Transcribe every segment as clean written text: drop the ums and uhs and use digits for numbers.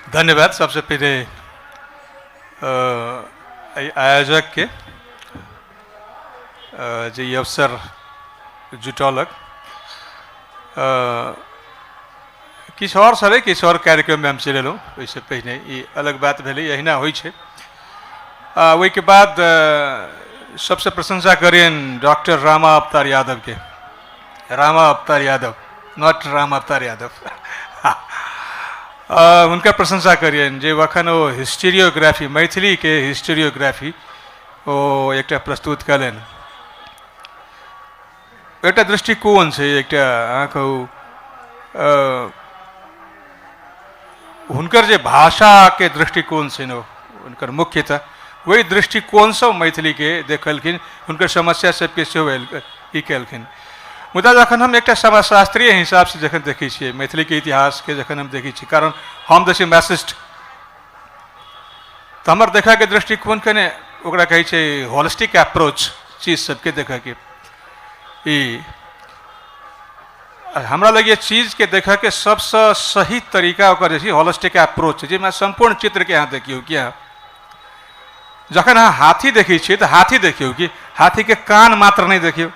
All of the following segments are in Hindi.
धन्यवाद सबसे पहले आयोजक के जे ई अवसर जुटौलक। किछु और सर किछु और कार्यक्रम में हम चलि एलहुँ, ओहिसँ पहिने ई अलग बात भेलै, अहिना होइ छै। ओहिके बाद सबसे प्रशंसा करियनि डॉक्टर रामा अवतार यादव के। रामा अवतार यादव, नॉट राम अवतार यादव। उनका प्रशंसा करियनि जे अखन ओ हिस्टोरियोग्राफी, मैथिली के हिस्टोरियोग्राफी ओ एकटा प्रस्तुत कयलनि। एकटा दृष्टिकोण छै, एकटा अहाँ कहू हुनकर जे भाषा के दृष्टिकोण छै ने, हुनकर मुख्यतः वही दृष्टिकोण से मैथिली के देखलखिन, हुनकर समस्या सबके सेहो ई केलखिन। मुदा जखन हम एक समाजशास्त्रीय हिसाब से जखन देखै छियै मैथिली के इतिहास के, जखन हम देखै छी, कारण हम द मैसिस्ट, तो हमर देखा के दृष्टिकोण के ने ओकरा कहै छै होलिस्टिक अप्रोच चीज सबके देखा के। ई हमरा लगे चीज के देखा के सबसे सही तरीका ओकर जे होलिस्टिक अप्रोच, जाहिमे संपूर्ण चित्र के अहाँ देखियौ कि जखन अहाँ हाथी देखै छियै तो हाथी देखियौ कि हाथी के कान मात्र नहीं देखियौ,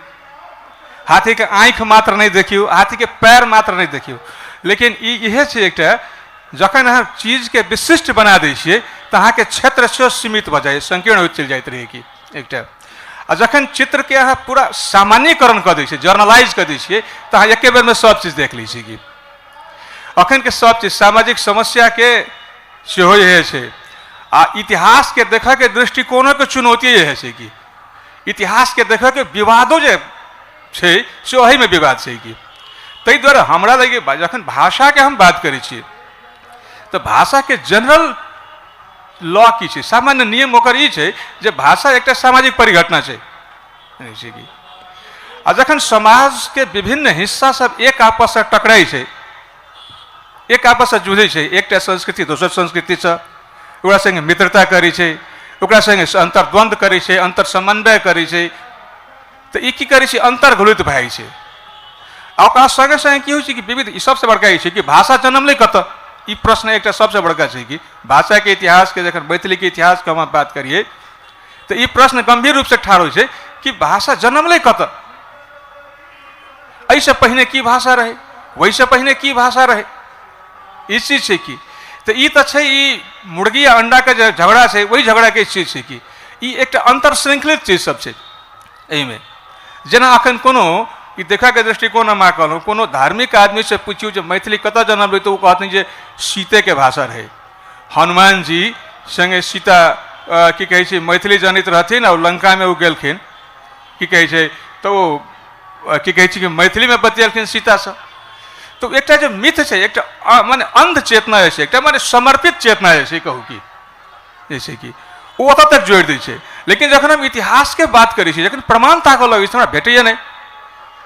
हाथी के आँख मात्र नहीं देखियौ, हाथी के पैर मात्र नहीं देखियौ। लेकिन इहे छै एकटा, जखन अहाँ चीज के विशिष्ट बना दै छियै तो अहाँ के क्षेत्र से सीमित भ जाए, संकीर्ण होइत चलि जाइत रहै कि एकटा। आ जखन चित्र के अहाँ पूरा सामान्यकरण कऽ दै छियै, जर्नलाइज कऽ दै छियै, तो अहाँ एके बेर में सब चीज देख लै छियै कि अखन के सब चीज सामाजिक समस्या के सेहो इहे छै। आ इतिहास के देखा के दृष्टिकोणों के चुनौती यह है कि इतिहास के देखा के विवादों जे छै से वही में विवाद छै कि ताहि द्वारा हमरा लगे जखन भाषा के हम बात करै छियै तो भाषा के जनरल लॉ की छै, सामान्य नियम ओकर ई छै जे भाषा एकटा सामाजिक परिघटना छै कि आ जखन समाज के विभिन्न हिस्सा सब एक आपस से टकराई छै, एक आपस से जुझै छै, एकटा संस्कृति दोसर संस्कृति से ओकरा संगे मित्रता करै छै, ओकरा संगे अंतर्द्वंद करै छै, अंतर समन्वय करै छै, तो ई की करै छै अंतर्घुलित भए जाइ छै। आ ओकरा संगे संगे की होइ छै कि विविध, ई सबसे बड़का ई छै कि भाषा जन्मलै कतऽ, ई प्रश्न एकटा सबसे बड़का छै कि भाषा के इतिहास के जखन मैथिली के इतिहास के हम बात करिए तो ई प्रश्न गंभीर रूप से ठाढ़ होइ छै कि भाषा जन्मलै कतऽ, एहिसँ पहिने की भाषा रहे, वैसे पहिने की भाषा रहे, ई चीज छै कि तो ई तो छै ई मुर्गी आ अंडा के झगड़ा छै, वही झगड़ा के चीज छै कि ई एकटा अंतर श्रृंखलित चीज सब छै एहिमे। जेना अखन कोनो ई देखा के दृष्टिकोण हम कहलहुँ, कोनो धार्मिक आदमी से पूछियो जे मैथिली कतऽ जन्मलै तो वो कहते जे सीते के भाषा रहे, हनुमान जी संगे सीता की कहै छै मैथिली जानैत रहथिन और लंका में वो गेलखिन, की कहै छै तो वो की कहै छै कि मैथिली में बतियलखिन सीता से। तो एकटा जो मिथ छै, एकटा माने अंध चेतना है, एकटा माने समर्पित चेतना है कहू कि जैसे कि वो ओतऽ तक जोड़ि दै छै। लेकिन जखन हम इतिहास के बात करै छी, जखन प्रमाण ताकऽ लगै छै हमरा भेटैए नहीं,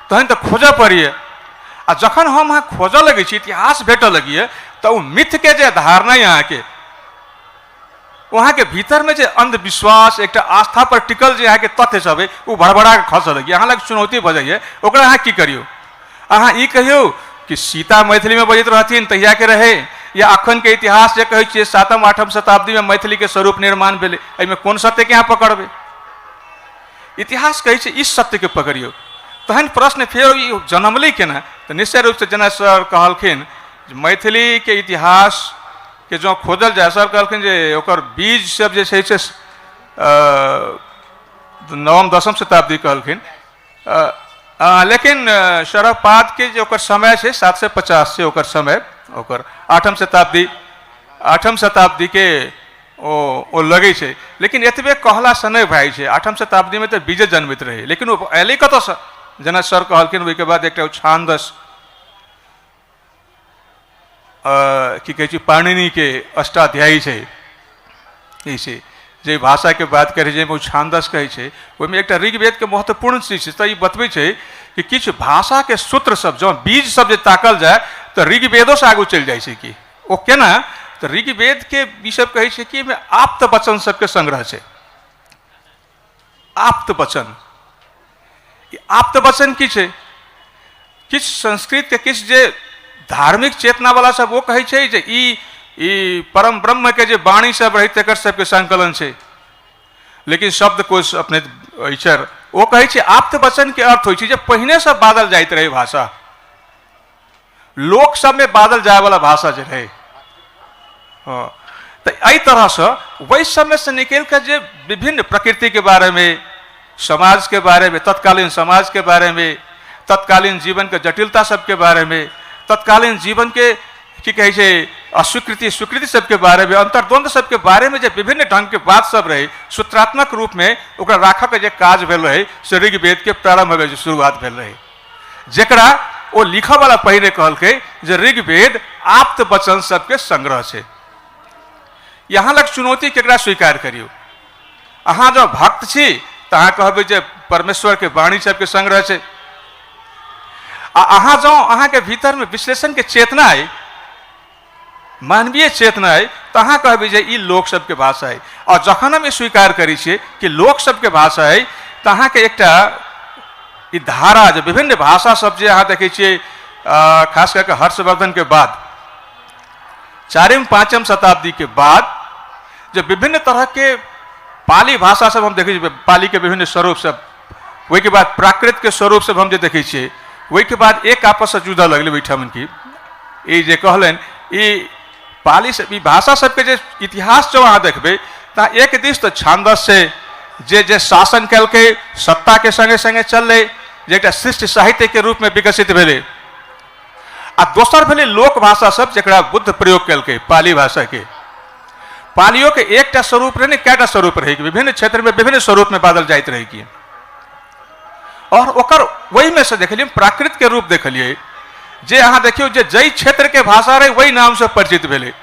तहन तो खोजऽ पड़ैए। आ जखन हम अहाँ खोजऽ लगै छी, इतिहास भेटऽ लगिए, तो वो मिथ के जे धारणा यहाँ के भीतर में जे अंधविश्वास, एकटा आस्था पर टिकल जे यहाँ के तथ्य सब है, वो भड़बड़ा के खसऽ लगिए, अहाँ लग चुनौती भऽ जाइए। ओकरा अहाँ की करियौ, अहाँ ई कहियौ कि सीता मैथिली में बजैत रहथिन तहिया के रहे, या अखन के इतिहास जे कहै छियै 7वीं 8वीं शताब्दी में मैथिली के स्वरूप निर्माण भेलै, एहिमे कोन सत्य के यहाँ पकड़बै। इतिहास कहै छै इस सत्य के पकड़ियौ। तहन प्रश्न फेर ई जन्मलै केना, तो निश्चय रूप से जेना सर कहलखिन मैथिली के इतिहास के जो खोजल जाए, सर कहलखिन जे ओकर बीज सब जे छै से 9वीं 10वीं शताब्दी कहलखिन, लेकिन शरभपाद के जो ओकर समय है 750 से ओकर समय, ओकर 8वीं शताब्दी के ओ लगे छै। लेकिन एतबे कहला से नहीं भाई छै, 8वीं शताब्दी में तो बीजे जन्मित रहे, लेकिन वो एलै कतऽ से, जेना सर कहलखिन ओहिके बाद एकटा छांदस की कहै छै पाणिनि के अष्टाध्यायी छै, ई छै जे भाषा के बात करै छै, वो छांदस कहै छै, ओहिमे एकटा ऋग्वेद के महत्वपूर्ण चीज छै। तो ई बतबै छै कि किछु भाषा के सूत्र सब जो बीज सब जे ताकल जाए तो ऋग्वेदों से आगू चलि जाइ छै कि ओ केना, तो ऋग्वेद के ई सब कहै छै कि आप्त वचन सबके संग्रह छै। आप्त वचन, आप्त वचन की छै, किछु संस्कृत के किछु जे धार्मिक चेतना वाला सब वो कहै छै जे ई ई परम ब्रह्म के जो वाणी सब रही तकर सबके संकलन है। लेकिन शब्दकोश अपने ऐचर वो कहे छे आप्त वचन के अर्थ होई छे जे पहिने से बादल जाइत रहे भाषा, लोक सब में बादल जाए वाला भाषा जे रहे। तो एहि तरह से वही समय से निकल कर जे विभिन्न प्रकृति के बारे में, समाज के बारे में, तत्कालीन समाज के बारे में, तत्कालीन जीवन के जटिलता सबके बारे में, तत्कालीन जीवन के की कहे छे अस्वीकृति स्वीकृति सबके बारे में, अंतर्द्वंद सबके बारे में जो विभिन्न ढंग के बात सब रहे, सूत्रात्मक रूप में ओकरा राखक के काज भेल रहे से ऋग्वेद के प्रारंभ में शुरुआत भेल रहे, जेकरा वो लिखा वाला पहिने कहलके जे ऋग्वेद आप्त वचन सबके संग्रह है। यहाँ लग चुनौती केकरा स्वीकार करियो, अहाँ जो भक्त छी तो अहाँ कहबे जे परमेश्वर के वाणी सबके संग्रह है। अहाँ जो अहाँ के भीतर में विश्लेषण के चेतना है, मानवीय चेतना है, तो अहाँ कहबे जे ई लोक सबके भाषा है। और जखन हम स्वीकार करी छे कि लोक सबके भाषा है, तो अहाँ के एकटा ई धारा जो विभिन्न भाषा सब जे अहाँ देखे छे, खास करके हर्षवर्धन के बाद 4वीं-5वीं शताब्दी के बाद जो विभिन्न तरह के पाली भाषा सब हम देखे, पाली के विभिन्न स्वरूप सब, वही के बाद प्राकृत के स्वरूप सब हम जो देखे छे, वही के बाद एक आपस से जुदा लगले बैठमन की ये जे कहलन ई पाली से ई भाषा सबके जे इतिहास जो अहाँ देखबे ता एक दिश तो छांदस से जे शासन कल के सत्ता के संगे संगे चलले, जे एकटा शिष्ट साहित्य के रूप में विकसित भेले। आ दोसर भेले लोक भाषा सब जेकरा बुद्ध प्रयोग कल के पाली भाषा के। पालियों के एकटा स्वरूप रहे, कैटा स्वरूप रहे, विभिन्न क्षेत्र में विभिन्न स्वरूप में बादल जाइत रहे की। और ओकर वही में से देखलिए प्राकृत के रूप देखलिए जे अहाँ देखियो जे जई क्षेत्र के भाषा रहे वही नाम से परिचित भेले।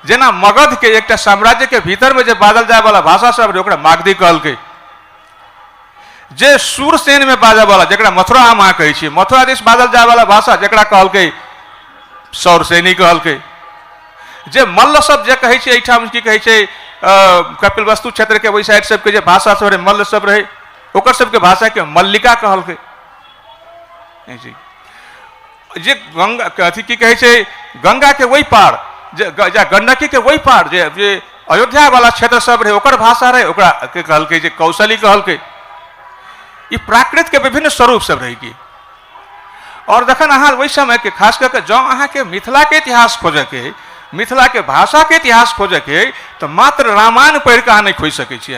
जेना मगध के एकटा साम्राज्य के भीतर में जे बादल जाए वाला भाषा सब रहे ओकरा मागधी कहल के। जे सूरसेन में बाजा वाला जेकरा मथुरा हम अहाँ कहै छी, मथुरा देश बादल जाए वाला भाषा जेकरा कहल के सौरसेनी कहल के। जे मल्ल सब जे कहे छे एठाम की कहे छे कपिलवस्तु क्षेत्र के वही साइड सब के जे भाषा सब रहे, मल्ल सब रहे, ओकर सबके भाषा के मल्लिका कहल के। जी जे गंगा अथी की कहे छे गंगा के वही पार जे गंडकी के वही पार जे अयोध्या वाला क्षेत्र सब रहे ओकर भाषा रहे, ओकरा के कहल के जे कौशली कहल के। ई प्राकृत के विभिन्न स्वरूप सब रहे की। और जखन अहाँ वही समय के खास करके जो अहाँ के मिथिला के इतिहास खोजे के, मिथिला के भाषा के इतिहास खोजे के, तो मात्र रामायण पढ़ के अहाँ नहीं खोज सके छी।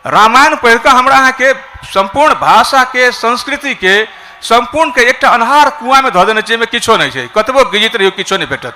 रामायण पढ़ के हमरा अहाँ के संपूर्ण भाषा के, संस्कृति के, संपूर्ण के एक अन्हार कुआं में धो देने चाहिए, किछो नहीं है, कतबो गिजित रहियो किछो नहीं भेटत।